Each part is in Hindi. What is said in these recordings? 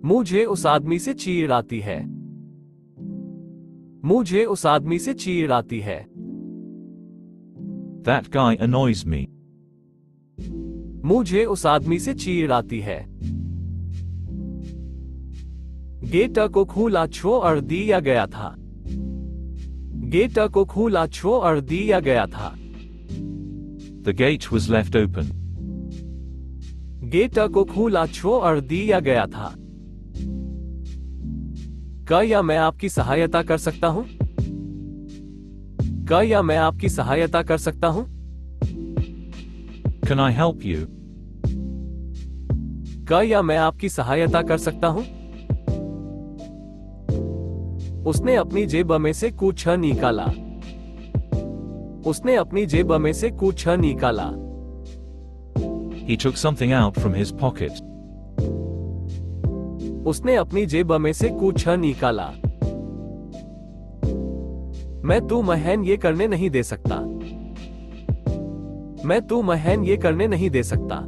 मुझे उस आदमी से चीड़ आती है। मुझे उस आदमी से चीड़ आती है। That guy annoys me. मुझे उस आदमी से चीड़ आती है। गेट को खुला छोड़ दिया गया था। गेट को खुला छोड़ दिया गया था। The gate was left open. Gate को खुला छोड़ दिया गया था। क्या मैं आपकी सहायता कर सकता हूं? क्या मैं आपकी सहायता कर सकता हूं? Can I help you? क्या मैं आपकी सहायता कर सकता हूं? उसने अपनी जेब में से कुछ निकाला। उसने अपनी जेब में से कुछ निकाला। He took something out from his pocket. उसने अपनी जेब में से कुछ निकाला। मैं तुम्हें ये करने नहीं दे सकता। मैं तुम्हें ये करने नहीं दे सकता।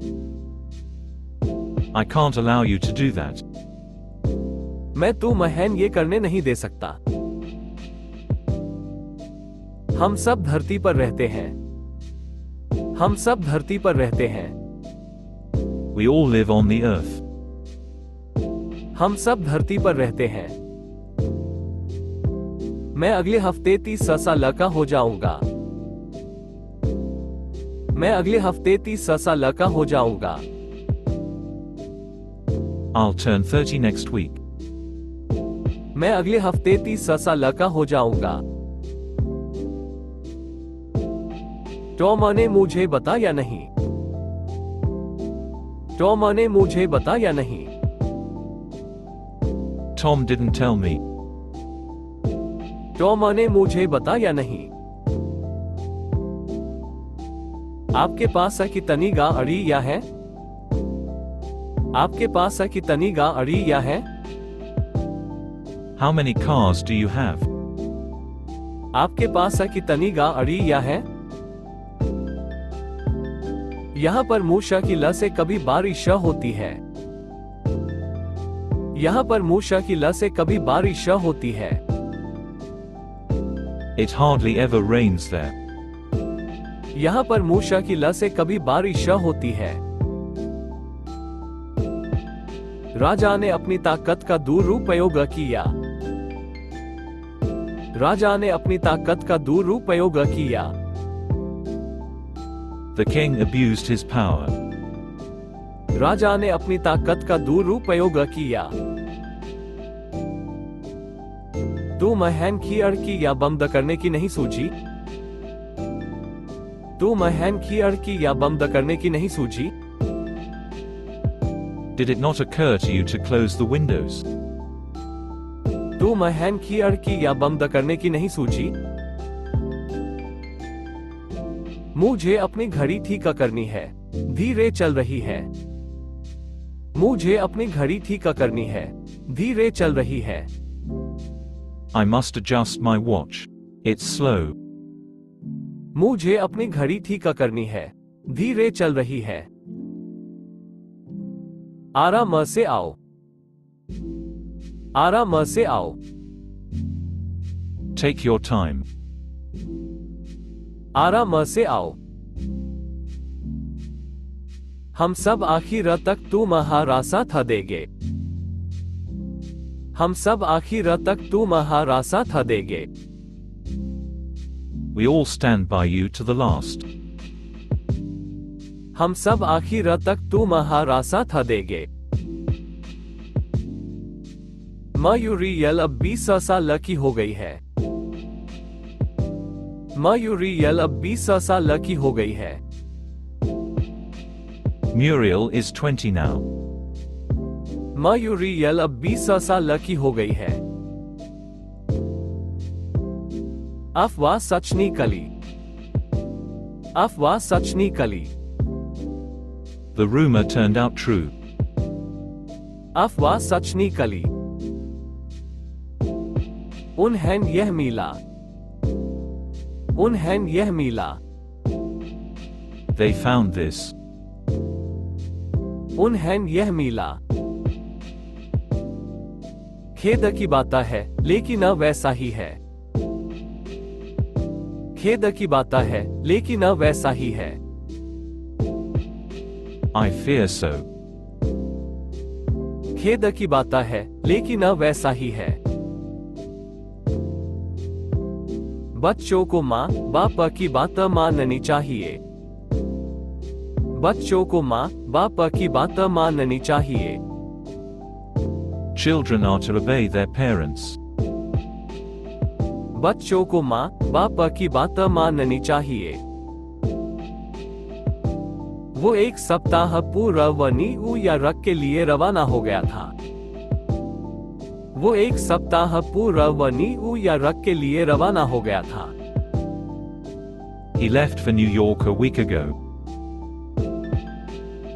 I can't allow you to do that. मैं तुम्हें ये करने नहीं दे सकता। हम सब धरती पर रहते हैं। हम सब धरती पर रहते हैं। We all live on the earth. हम सब धरती पर रहते हैं। मैं अगले हफ्ते 30 साल का हो जाऊंगा। मैं अगले हफ्ते 30 साल का हो जाऊंगा। I'll turn 30 next week. मैं अगले हफ्ते 30 साल का हो जाऊंगा। टॉम ने मुझे बताया नहीं। टॉम ने मुझे बताया नहीं। Tom didn't tell me. Tom ने मुझे बताया नहीं। आपके पास कितनी गाड़ियां हैं? आपके पास कितनी गाड़ियां हैं? How many cars do you have? आपके पास कितनी गाड़ियां हैं? यहाँ पर मुश्किल से कभी बारिश होती है। यहाँ पर मुश्किल से कभी बारिश होती है। It hardly ever rains there. यहाँ पर मुश्किल से कभी बारिश होती है। राजा ने अपनी ताकत का दुरुपयोग किया। राजा ने अपनी ताकत का दुरुपयोग किया। The king abused his power. राजा ने अपनी ताकत का दुरुपयोग किया। तुम्हें खिड़कियां बंद करने की नहीं सूझी? तुम्हें खिड़कियां बंद करने की नहीं सूझी? Did it not occur to you to close the windows? तुम्हें खिड़कियां बंद करने की नहीं सूझी? मुझे अपनी घड़ी ठीक करनी है। धीरे चल रही है। मुझे अपनी घड़ी ठीक करनी है। धीरे चल रही है। I must adjust my watch. It's slow. मुझे अपनी घड़ी ठीक करनी है। धीरे चल रही है। आराम से आओ। आराम से आओ। Take your time. आराम से आओ। हम सब आखिर तक तुम्हारा साथ देंगे। हम सब आखिर तक तुम्हारा साथ देंगे। We all stand by you to the last. हम सब आखिर तक तुम्हारा साथ देंगे। मयूरियल अब 20 साल की हो गई है। मयूरियल अब 20 साल की हो गई है। Muriel is 20 now. मयूरियल अब 20 साल की हो गई है। अफवाह सच निकली। अफवाह सच निकली। The rumor turned out true. अफवाह सच निकली। उन्हें यह मिला। उन्हें यह मिला। They found this. उन्हें यह मिला। खेद की बात है, लेकिन वैसा ही है। खेद की बात है, लेकिन वैसा ही है। I fear so. खेद की बात है, लेकिन वैसा ही है। बच्चों को माँ बाप की बात माननी चाहिए। बच्चों को माँ बाप की बात माननी चाहिए। Children are to obey their parents. बच्चों को माँ बाप की बात माननी चाहिए। वो एक सप्ताह पूर्व न्यू यॉर्क के लिए रवाना हो गया था। वो एक सप्ताह पूर्व न्यू यॉर्क के लिए रवाना हो गया था। He left for New York a week ago.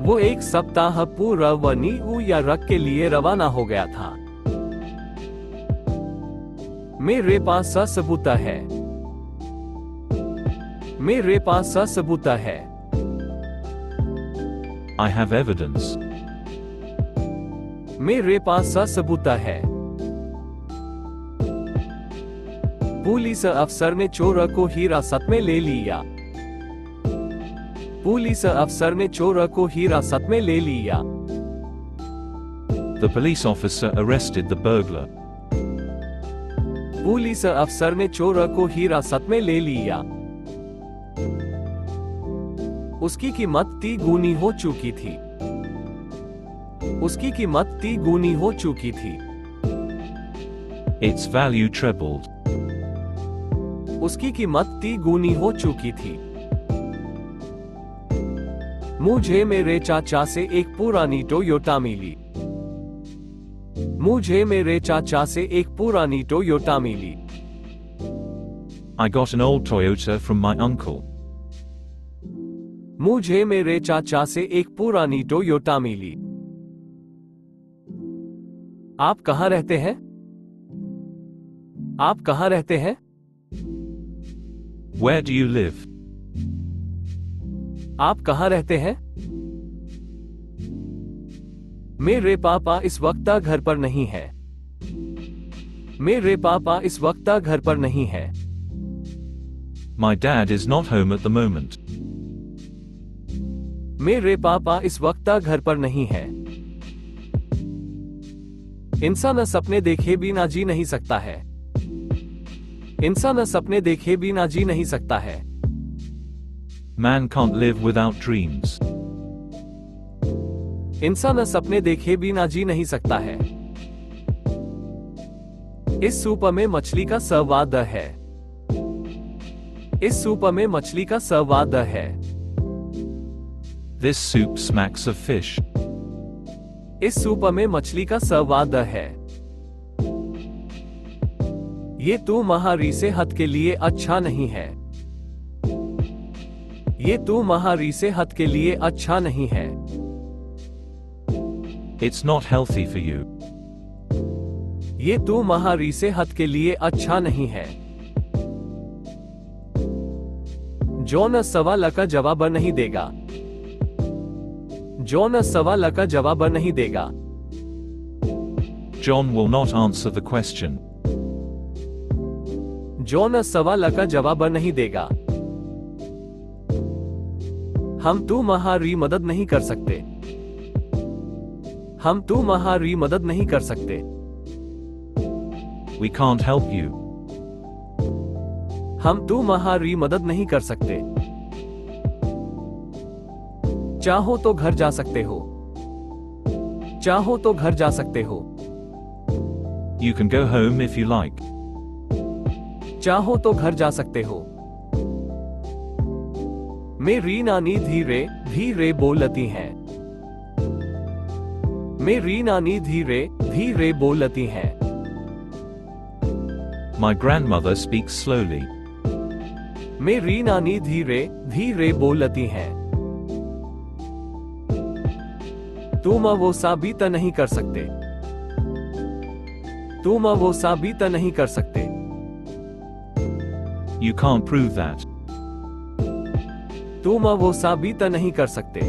वो एक सप्ताह पूर्व न्यू यॉर्क के लिए रवाना हो गया था। मेरे पास सबूत है। मेरे पास सबूत है। I have evidence. मेरे पास सबूत है। पुलिस अफसर ने चोर को हिरासत में ले लिया। पुलिस अफसर ने चोर को हिरासत में ले लिया। The police officer arrested the burglar. Police अफसर ने चोर को हिरासत में ले लिया। उसकी कीमत 3 गुनी हो चुकी थी। उसकी कीमत 3 गुनी हो चुकी थी। Its value trebled. उसकी कीमत 3 गुनी हो चुकी थी। मुझे मेरे चाचा से एक पुरानी टोयोटा मिली। मुझे मेरे चाचा से एक पुरानी टोयोटा मिली। I got an old Toyota from my uncle. मुझे मेरे चाचा से एक पुरानी टोयोटा मिली। आप कहाँ रहते हैं? आप कहाँ रहते हैं? Where do you live? आप कहाँ रहते हैं? मेरे पापा इस वक्त घर पर नहीं है। मेरे पापा इस वक्त घर पर नहीं है। My dad is not home at the moment. मेरे पापा इस वक्त घर पर नहीं है। इंसान सपने देखे बिना जी नहीं सकता है। इंसान सपने देखे बिना जी नहीं सकता है। Man can't live without dreams. इंसान सपने देखे बिना जी नहीं सकता है। इस सूप में मछली का स्वाद है। इस सूप में मछली का स्वाद है। This soup smacks of fish. इस सूप में मछली का स्वाद है। ये तुम्हारी सेहत के लिए अच्छा नहीं है। ये तुम्हारी सेहत के लिए अच्छा नहीं है। It's not healthy for you. ये तुम्हारी सेहत के लिए अच्छा नहीं है। जॉन सवाल का जवाब नहीं देगा। जॉन सवाल का जवाब नहीं देगा। John will not answer the question. John सवाल का जवाब नहीं देगा। हम तुम्हारी मदद नहीं कर सकते। हम तुम्हारी मदद नहीं कर सकते। We can't help you. हम तुम्हारी मदद नहीं कर सकते। चाहो तो घर जा सकते हो। चाहो तो घर जा सकते हो। You can go home if you like. चाहो तो घर जा सकते हो। मेरी नानी धीरे धीरे बोलती हैं। मेरी नानी धीरे धीरे बोलती हैं। My grandmother speaks slowly. मेरी नानी धीरे धीरे बोलती हैं। तुम वो साबित नहीं कर सकते। तुम वो साबित नहीं कर सकते। You can't prove that. तुम वो साबित नहीं कर सकते।